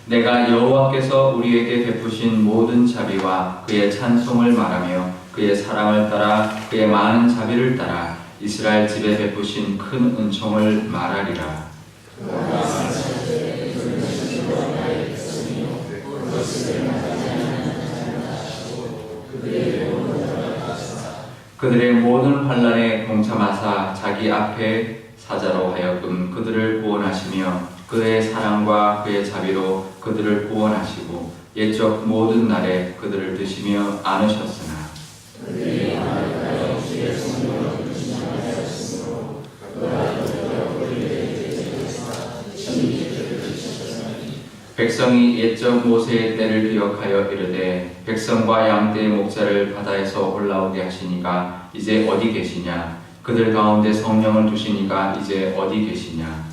내가 여호와께서 우리에게 베푸신 모든 자비와 그의 찬송을 말하며 그의 사랑을 따라 그의 많은 자비를 따라 이스라엘 집에 베푸신 큰 은총을 말하리라. 그들의 모든 환난에 동참하사 자기 앞에 사자로 하여금 그들을 구원하시며 그의 사랑과 그의 자비로 그들을 구원하시고 옛적 모든 날에 그들을 드시며 안으셨으나 백성이 옛적 모세의 때를 기억하여 이르되 백성과 양떼의 목자를 바다에서 올라오게 하시니가 이제 어디 계시냐? 그들 가운데 성령을 두시니가 이제 어디 계시냐?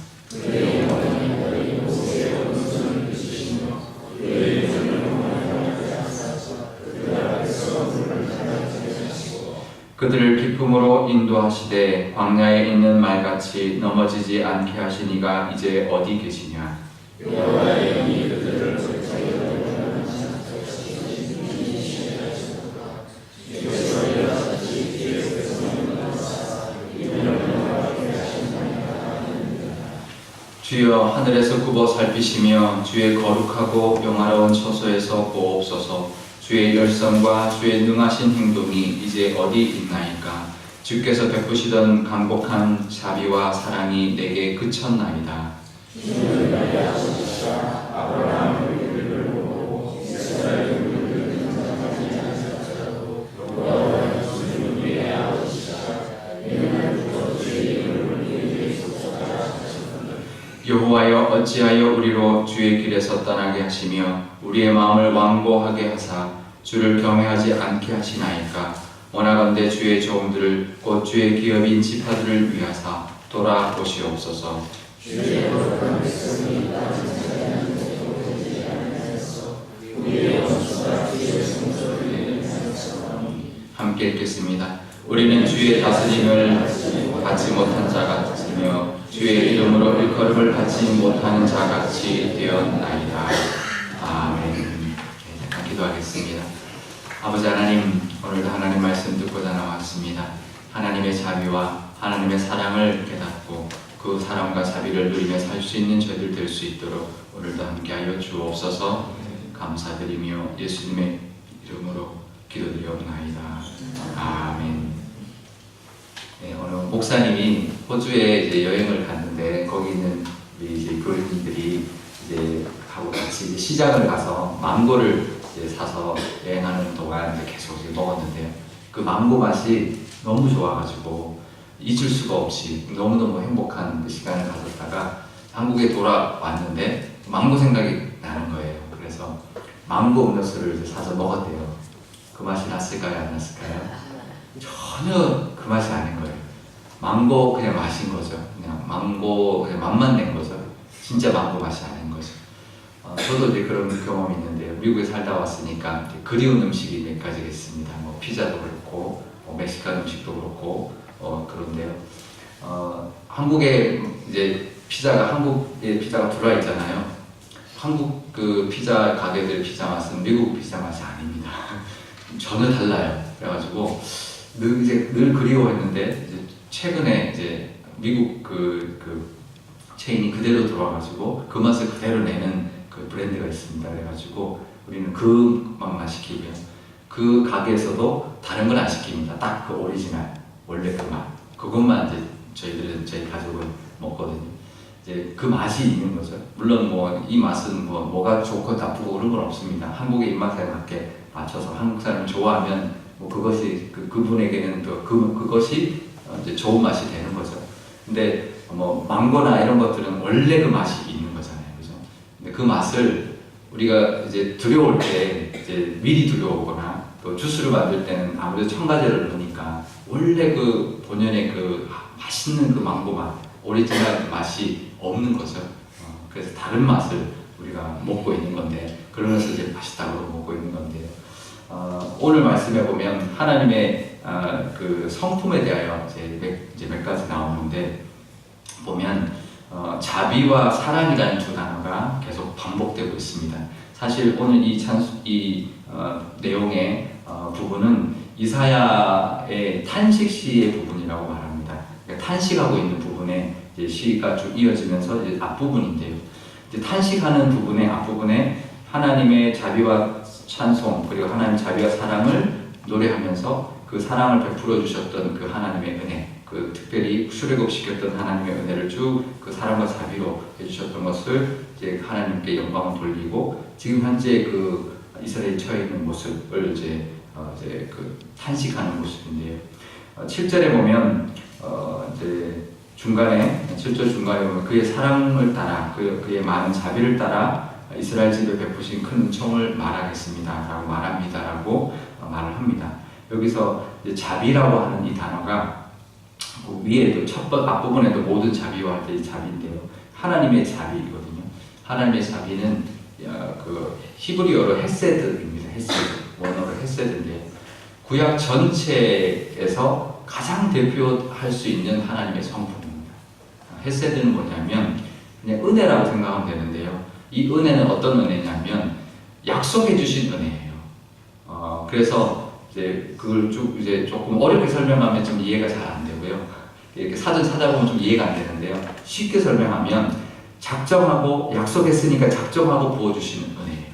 그들을 기쁨으로 인도하시되 광야에 있는 말같이 넘어지지 않게 하시니가 이제 어디 계시냐? 여호와의 영이 그들을 주여 하늘에서 굽어 살피시며 주의 거룩하고 영화로운 처소에서 보옵소서. 주의 열성과 주의 능하신 행동이 이제 어디 있나이까? 주께서 베푸시던 간곡한 자비와 사랑이 내게 그쳤나이다. 여호와여 어찌하여 우리로 주의 길에서 떠나게 하시며 우리의 마음을 완고하게 하사 주를 경외하지 않게 하시나이까? 원하건대 주의 종들을 곧 주의 기업인 지파들을 위하사 돌아보시옵소서. 주의 거룩한 백성이 함께 읽겠습니다. 우리는 주의 다스림을 받지 못한 자 같으며 주의 이름으로 일컬음을 받지 못하는 자 같이 되었나이다. 아멘. 잠깐 기도하겠습니다. 아버지 하나님, 오늘도 하나님 말씀 듣고자 나왔습니다. 하나님의 자비와 하나님의 사랑을 깨닫고 그 사랑과 자비를 누리며 살 수 있는 저희들 될 수 있도록 오늘도 함께하여 주옵소서. 감사드리며 예수님의 이름으로 기도드리옵나이다. 아멘. 네, 오늘 목사님이 호주에 이제 여행을 갔는데 거기 있는 우리 이제 교인들이 이제 하고 같이 이제 시장을 가서 망고를 이제 사서 여행하는 동안 이제 계속 이제 먹었는데요. 그 망고 맛이 너무 좋아가지고 잊을 수가 없이 너무너무 행복한 그 시간을 가졌다가 한국에 돌아왔는데 망고 생각이 나는 거예요. 그래서 망고 음료수를 이제 사서 먹었대요. 그 맛이 났을까요? 안 났을까요? 전혀 그 맛이 아닌 거예요. 망고 그냥 마신 거죠. 그냥 망고 그냥 맛만 낸 거죠. 진짜 망고 맛이 아닌 거죠. 저도 이제 그런 경험이 있는데요. 미국에 살다 왔으니까 그리운 음식이 몇 가지가 있습니다. 뭐 피자도 그렇고, 멕시칸 음식도 그렇고, 그런데요. 한국에 이제 한국에 피자가 들어와 있잖아요. 한국 그 피자 가게들 피자 맛은 미국 피자 맛이 아닙니다. 전혀 달라요. 그래가지고 늘 그리워했는데 이제 최근에 이제 미국 그 체인이 그대로 들어와가지고 그 맛을 그대로 내는 그 브랜드가 있습니다. 그래가지고 우리는 그 맛만 시키고요. 그 가게에서도 다른 건 안 시킵니다. 딱 그 오리지널 원래 그 맛 그것만 이제 저희 가족은 먹거든요. 이제 그 맛이 있는 거죠. 물론 뭐 이 맛은 뭐가 좋고 나쁘고 그런 건 없습니다. 한국의 입맛에 맞춰서 한국 사람을 좋아하면 뭐 그것이 그분에게는 또 그것이 이제 좋은 맛이 되는 거죠. 근데 뭐 망고나 이런 것들은 원래 그 맛이 있는 거잖아요, 그죠? 근데 그 맛을 우리가 이제 들여올 때 이제 미리 들여오거나 또 주스를 만들 때는 아무래도 첨가제를 넣으니까 원래 그 본연의 그 맛있는 그 망고 맛, 오리지널 맛이 없는 거죠. 그래서 다른 맛을 우리가 먹고 있는 건데 그러면서 이제 맛있다고 먹고 있는 건데요. 오늘 말씀해 보면 하나님의 그 성품에 대하여 이제 몇 가지 나오는데 보면 자비와 사랑이라는 두 단어가 계속 반복되고 있습니다. 사실 오늘 이 내용의 부분은 이사야의 탄식시의 부분이라고 말합니다. 그러니까 탄식하고 있는 부분에 이제 시가 쭉 이어지면서 이제 앞부분인데요. 이제 탄식하는 부분의 앞부분에 하나님의 자비와 찬송 그리고 하나님의 자비와 사랑을 노래하면서 그 사랑을 베풀어 주셨던 그 하나님의 은혜, 그 특별히 출애굽시켰던 하나님의 은혜를 쭉 그 사랑과 자비로 해주셨던 것을 이제 하나님께 영광을 돌리고 지금 현재 그 이스라엘이 처해 있는 모습을 이제 그 탄식하는 모습인데요. 7절에 보면 이제 중간에 7절 중간에 보면 그의 사랑을 따라 그의 많은 자비를 따라 이스라엘 집에 베푸신 큰 은총을 말하겠습니다라고 말합니다라고 말을 합니다. 여기서 이제 자비라고 하는 이 단어가 위에도 앞부분에도 모든 자비와 할 때 자비인데요. 하나님의 자비이거든요. 하나님의 자비는 그 히브리어로 헤세드입니다. 헤세드, 원어로 헤세드인데요. 구약 전체에서 가장 대표할 수 있는 하나님의 성품입니다. 헤세드는 뭐냐면 그냥 은혜라고 생각하면 되는데요. 이 은혜는 어떤 은혜냐면 약속해 주신 은혜예요. 그래서 이제 그걸 쭉 이제 조금 어렵게 설명하면 좀 이해가 잘 안 되고요. 이렇게 사전 찾아보면 좀 이해가 안 되는데요. 쉽게 설명하면 작정하고 약속했으니까 작정하고 부어주시는 은혜예요.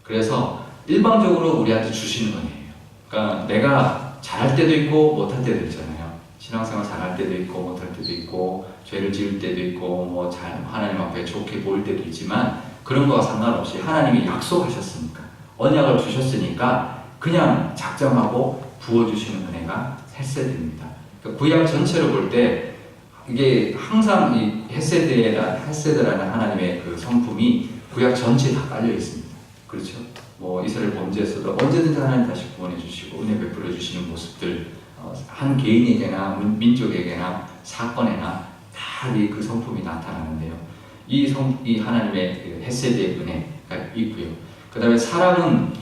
그래서 일방적으로 우리한테 주시는 은혜예요. 그러니까 내가 잘할 때도 있고 못할 때도 있잖아요. 신앙생활 잘할 때도 있고 못할 때도 있고 죄를 지을 때도 있고 뭐 잘 하나님 앞에 좋게 보일 때도 있지만 그런 거와 상관없이 하나님이 약속하셨으니까 언약을 주셨으니까 그냥 작정하고 부어주시는 은혜가 헤세드입니다. 그러니까 구약 전체로 볼 때 이게 항상 이 헤세드라는 하나님의 그 성품이 구약 전체에 다 깔려 있습니다. 그렇죠? 뭐 이스라엘 범죄에서도 언제든지 하나님 다시 구원해 주시고 은혜 베풀어 주시는 모습들 한 개인에게나 민족에게나 사건에나 다 그 성품이 나타나는데요. 이 하나님의 그 헤세드의 은혜가 있고요. 그 다음에 사랑은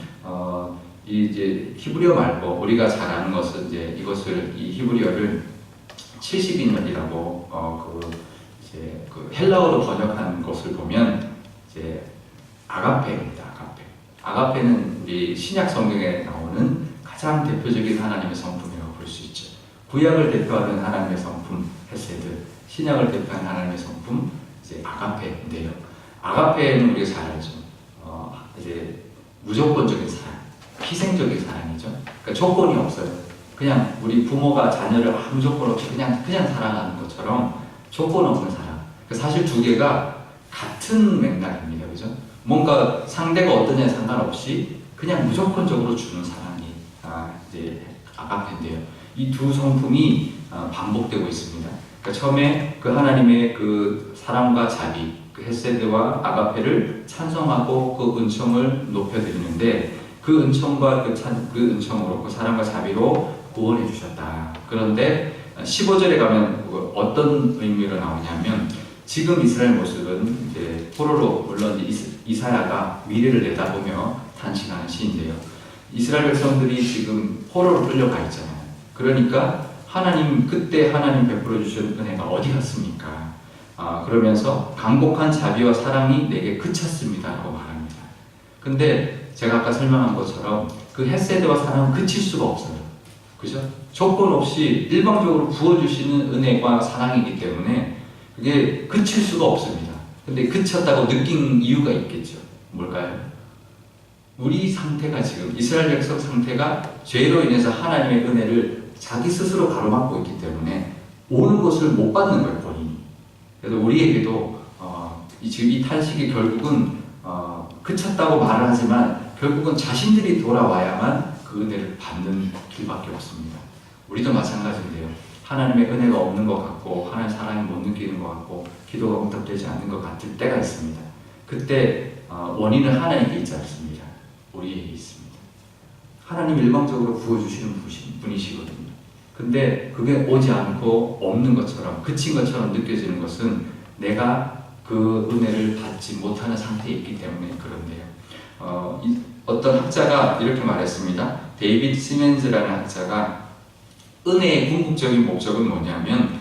이제 히브리어 말고 우리가 잘 아는 것은 이제 이것을 이 히브리어를 70인연이라고 그 헬라어로 번역한 것을 보면 이제 아가페입니다. 아가페는 우리 신약 성경에 나오는 가장 대표적인 하나님의 성품이라고 볼 수 있죠. 구약을 대표하는 하나님의 성품 헤세드, 신약을 대표하는 하나님의 성품 이제 아가페인데요. 아가페는 우리가 잘 알죠. 이제 무조건적인 사랑, 희생적인 사랑이죠. 그러니까 조건이 없어요. 그냥 우리 부모가 자녀를 아무 조건 없이 그냥 사랑하는 것처럼 조건 없는 사랑. 사실 두 개가 같은 맥락입니다. 그죠? 뭔가 상대가 어떠냐에 상관없이 그냥 무조건적으로 주는 사랑이 이제 아가페인데요. 이 두 성품이 반복되고 있습니다. 그러니까 처음에 그 하나님의 그 사랑과 자비, 그 헤세드와 아가페를 찬송하고 그 은총을 높여드리는데 그 은총과 그 은총으로 그 사랑과 자비로 구원해 주셨다. 그런데 15절에 가면 어떤 의미로 나오냐면 지금 이스라엘 모습은 이제 포로로 물론 이사야가 미래를 내다보며 탄식하는 시인데요. 이스라엘 백성들이 지금 포로로 끌려가 있잖아요. 그러니까 그때 하나님 베풀어 주신 은혜가 어디 갔습니까? 그러면서 강곡한 자비와 사랑이 내게 그쳤습니다라고 말합니다. 근데 제가 아까 설명한 것처럼 그 헤세드와 사랑은 그칠 수가 없어요. 그죠? 조건 없이 일방적으로 부어주시는 은혜와 사랑이기 때문에 그게 그칠 수가 없습니다. 근데 그쳤다고 느낀 이유가 있겠죠. 뭘까요? 우리 상태가 지금 이스라엘 백성 상태가 죄로 인해서 하나님의 은혜를 자기 스스로 가로막고 있기 때문에 오는 것을 못 받는 거예요, 본인이. 그래서 우리에게도 지금 이 탄식이 결국은 그쳤다고 말을 하지만 결국은 자신들이 돌아와야만 그 은혜를 받는 길밖에 없습니다. 우리도 마찬가지인데요. 하나님의 은혜가 없는 것 같고 하나님의 사랑을 못 느끼는 것 같고 기도가 응답되지 않는 것 같을 때가 있습니다. 그때 원인은 하나님께 있지 않습니다. 우리에게 있습니다. 하나님 일방적으로 부어주시는 분이시거든요. 근데 그게 오지 않고 없는 것처럼 그친 것처럼 느껴지는 것은 내가 그 은혜를 받지 못하는 상태에 있기 때문에 그런데요. 어떤 학자가 이렇게 말했습니다. 데이비드 시멘즈라는 학자가 은혜의 궁극적인 목적은 뭐냐면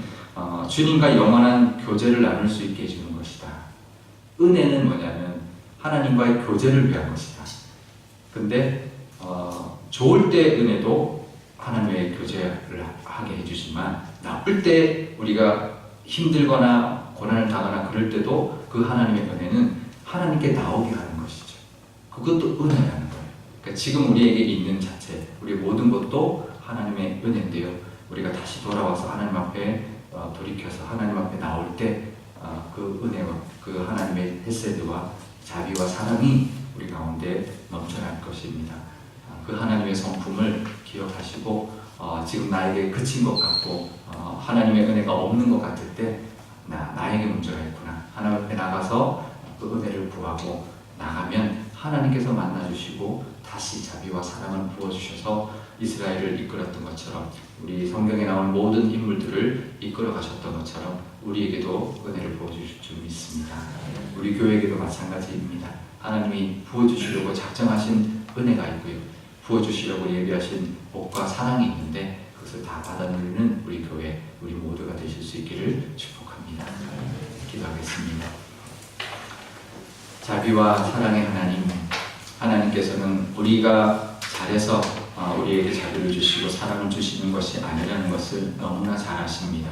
주님과 영원한 교제를 나눌 수 있게 해주는 것이다. 은혜는 뭐냐면 하나님과의 교제를 위한 것이다. 근데 좋을 때 은혜도 하나님의 교제를 하게 해주지만 나쁠 때 우리가 힘들거나 고난을 당하거나 그럴 때도 그 하나님의 은혜는 하나님께 나오게 하는 것이죠. 그것도 은혜라는 거예요. 그러니까 지금 우리에게 있는 자체, 우리 모든 것도 하나님의 은혜인데요. 우리가 다시 돌아와서 하나님 앞에 돌이켜서 하나님 앞에 나올 때 그 은혜와 그 하나님의 헤세드와 자비와 사랑이 우리 가운데 넘쳐날 것입니다. 그 하나님의 성품을 기억하시고 지금 나에게 그친 것 같고 하나님의 은혜가 없는 것 같을 때 나에게 문제가 있구나. 하나님 앞에 나가서 그 은혜를 구하고 나가면 하나님께서 만나주시고 다시 자비와 사랑을 부어주셔서 이스라엘을 이끌었던 것처럼 우리 성경에 나온 모든 인물들을 이끌어 가셨던 것처럼 우리에게도 은혜를 부어주실 줄 믿습니다. 우리 교회에게도 마찬가지입니다. 하나님이 부어주시려고 작정하신 은혜가 있고요. 부어주시려고 예비하신 복과 사랑이 있는데 그것을 다 받아 누리는 우리 교회, 우리 모두가 되실 수 있기를 축복합니다. 기도하겠습니다. 자비와 사랑의 하나님, 하나님께서는 우리가 잘해서 우리에게 자비를 주시고 사랑을 주시는 것이 아니라는 것을 너무나 잘 아십니다.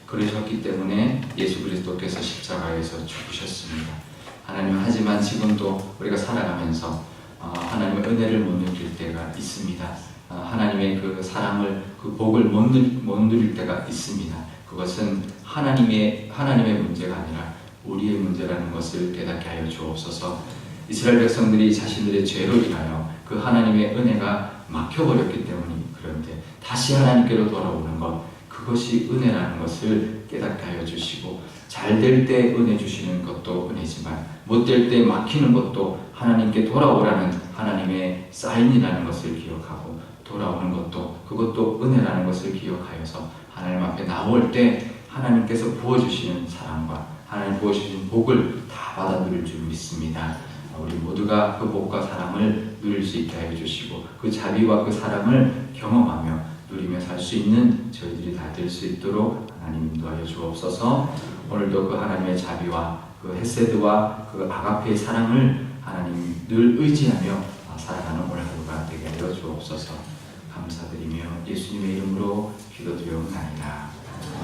그러셨기 때문에 예수 그리스도께서 십자가에서 죽으셨습니다. 하나님, 하지만 지금도 우리가 살아가면서 하나님의 은혜를 못 느낄 때가 있습니다. 하나님의 그 사랑을, 그 복을 못 누릴 때가 있습니다. 그것은 하나님의 문제가 아니라 우리의 문제라는 것을 깨닫게 하여 주옵소서. 이스라엘 백성들이 자신들의 죄로 인하여 그 하나님의 은혜가 막혀버렸기 때문이 그런데 다시 하나님께로 돌아오는 것, 그것이 은혜라는 것을 깨닫게 하여 주시고 잘 될 때 은혜 주시는 것도 은혜지만 못 될 때 막히는 것도 하나님께 돌아오라는 하나님의 사인이라는 것을 기억하고 돌아오는 것도 그것도 은혜라는 것을 기억하여서 하나님 앞에 나올 때 하나님께서 부어주시는 사랑과 하나님 부어주신 복을 다 받아 누릴 줄 믿습니다. 우리 모두가 그 복과 사랑을 누릴 수 있게 하여 주시고 그 자비와 그 사랑을 경험하며 누리며 살 수 있는 저희들이 다 될 수 있도록 하나님 인도하여 주옵소서. 오늘도 그 하나님의 자비와 그 헤세드와 그 아가페의 사랑을 하나님 늘 의지하며 살아가는 오늘 하루가 되게 하여 주옵소서. 감사드리며 예수님의 이름으로 기도드리옵나이다.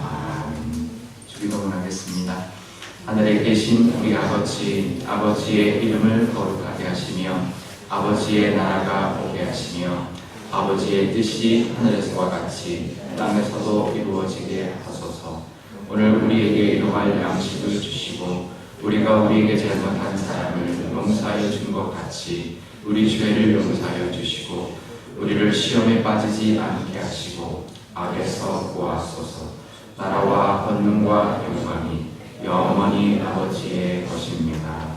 아멘. 주기도문하겠습니다. 하늘에 계신 우리 아버지, 아버지의 이름을 거룩하게 하시며 아버지의 나라가 오게 하시며 아버지의 뜻이 하늘에서와 같이 땅에서도 이루어지게 하소서. 오늘 우리에게 일용할 양식을 주시고 우리가 우리에게 잘못한 사람을 용서하여 준 것 같이 우리 죄를 용서하여 주시고 우리를 시험에 빠지지 않게 하시고 악에서 구하소서. 나라와 권능과 영광이 영원히 아버지의 것입니다.